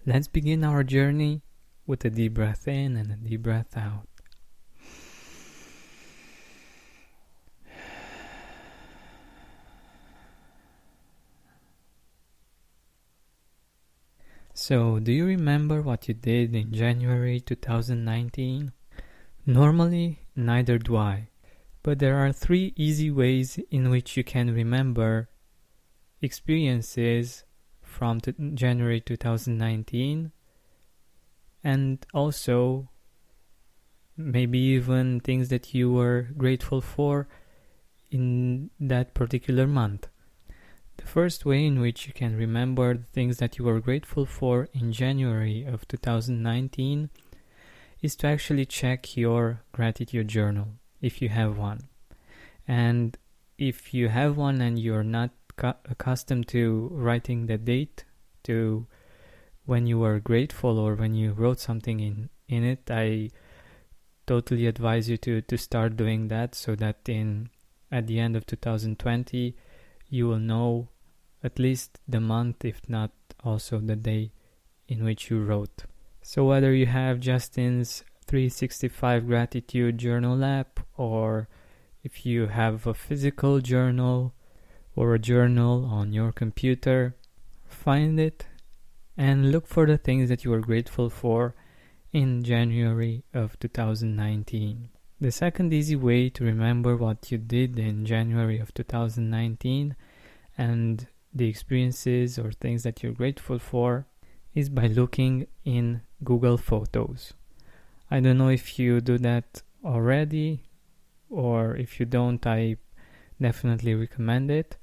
Let's begin our journey with a deep breath in and a deep breath out. So, do you remember what you did in January 2019? Normally, neither do I. But there are 3 easy ways in which you can remember experiences from January 2019, and also maybe even things that you were grateful for in that particular month. The first way in which you can remember the things that you were grateful for in January of 2019 is to actually check your gratitude journal, if you have one. And if you have one and you're not accustomed to writing the date to when you were grateful or when you wrote something in it, I totally advise you to start doing that, so that at the end of 2020 you will know at least the month, if not also the day in which you wrote. So whether you have Justin's 365 Gratitude Journal app, or if you have a physical journal or a journal on your computer, find it and look for the things that you are grateful for in January of 2019. The second easy way to remember what you did in January of 2019 and the experiences or things that you're grateful for is by looking in Google Photos. I don't know if you do that already, or if you don't, I definitely recommend it.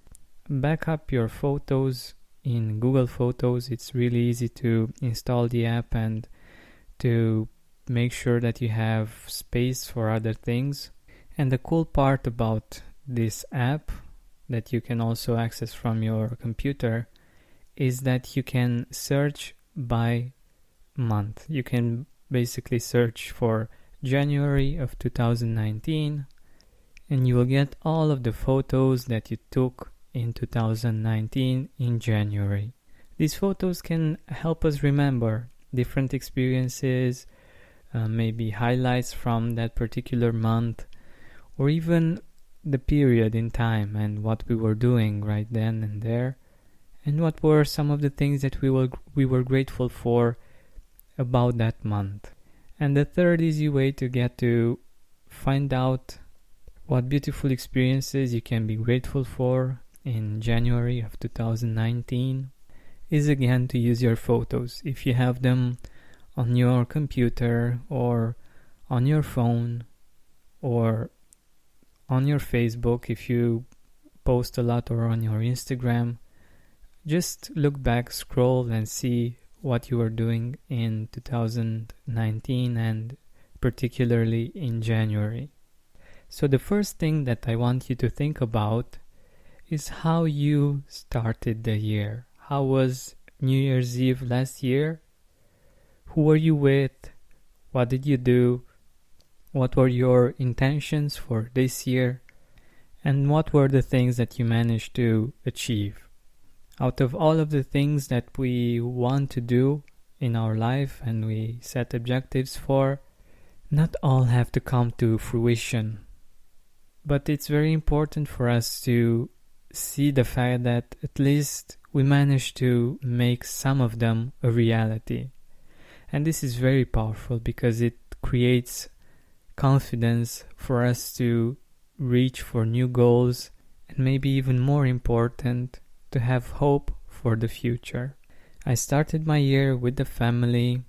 Back up your photos in Google Photos. It's really easy to install the app and to make sure that you have space for other things. And the cool part about this app that you can also access from your computer is that you can search by month. You can basically search for January of 2019 and you will get all of the photos that you took in 2019 in January. These photos can help us remember different experiences, maybe highlights from that particular month, or even the period in time and what we were doing right then and there, and what were some of the things that we were grateful for about that month. And the third easy way to get to find out what beautiful experiences you can be grateful for in January of 2019 is again to use your photos. If you have them on your computer or on your phone or on your Facebook, if you post a lot, or on your Instagram, just look back, scroll and see what you were doing in 2019 and particularly in January. So the first thing that I want you to think about is how you started the year. How was New Year's Eve last year? Who were you with? What did you do? What were your intentions for this year? And what were the things that you managed to achieve? Out of all of the things that we want to do in our life and we set objectives for, not all have to come to fruition. But it's very important for us to see the fact that at least we managed to make some of them a reality. And this is very powerful because it creates confidence for us to reach for new goals, and maybe even more important, to have hope for the future. I started my year with the family,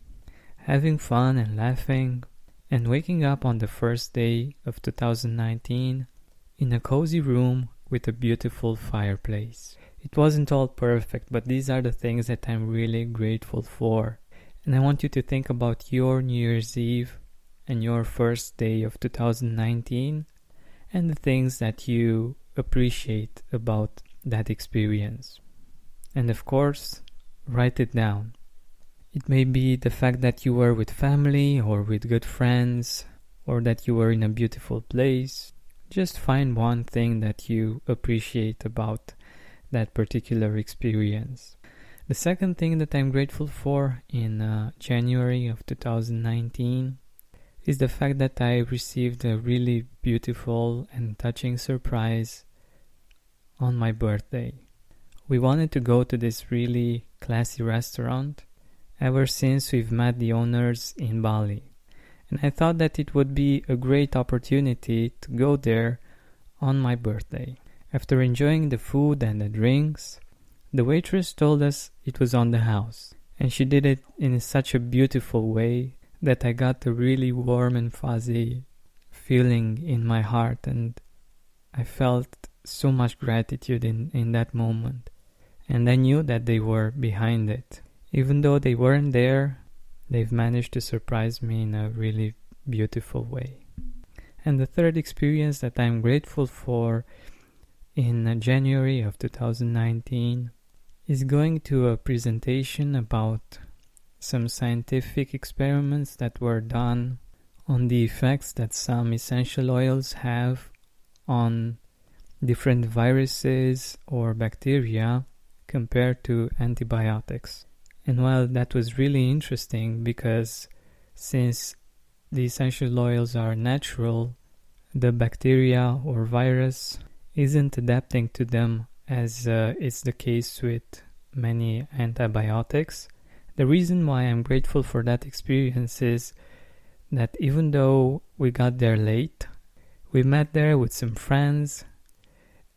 having fun and laughing, and waking up on the first day of 2019 in a cozy room with a beautiful fireplace. It wasn't all perfect, but these are the things that I'm really grateful for. And I want you to think about your New Year's Eve and your first day of 2019 and the things that you appreciate about that experience. And of course, write it down. It may be the fact that you were with family or with good friends, or that you were in a beautiful place. Just find one thing that you appreciate about that particular experience. The second thing that I'm grateful for in January of 2019 is the fact that I received a really beautiful and touching surprise on my birthday. We wanted to go to this really classy restaurant ever since we've met the owners in Bali. And I thought that it would be a great opportunity to go there on my birthday. After enjoying the food and the drinks, the waitress told us it was on the house. And she did it in such a beautiful way that I got a really warm and fuzzy feeling in my heart, and I felt so much gratitude in that moment. And I knew that they were behind it. Even though they weren't there, they've managed to surprise me in a really beautiful way. And the third experience that I'm grateful for in January of 2019 is going to a presentation about some scientific experiments that were done on the effects that some essential oils have on different viruses or bacteria compared to antibiotics. And while that was really interesting, because since the essential oils are natural, the bacteria or virus isn't adapting to them as is the case with many antibiotics. The reason why I'm grateful for that experience is that even though we got there late, we met there with some friends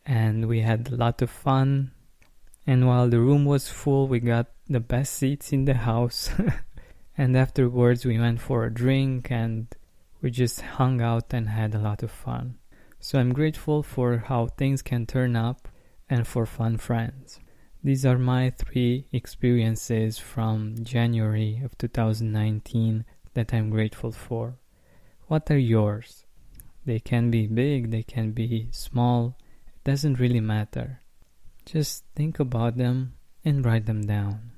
and we had a lot of fun. And while the room was full, we got the best seats in the house. And afterwards we went for a drink and we just hung out and had a lot of fun. So I'm grateful for how things can turn up and for fun friends. These are my 3 experiences from January of 2019 that I'm grateful for. What are yours? They can be big, they can be small. It doesn't really matter. Just think about them and write them down.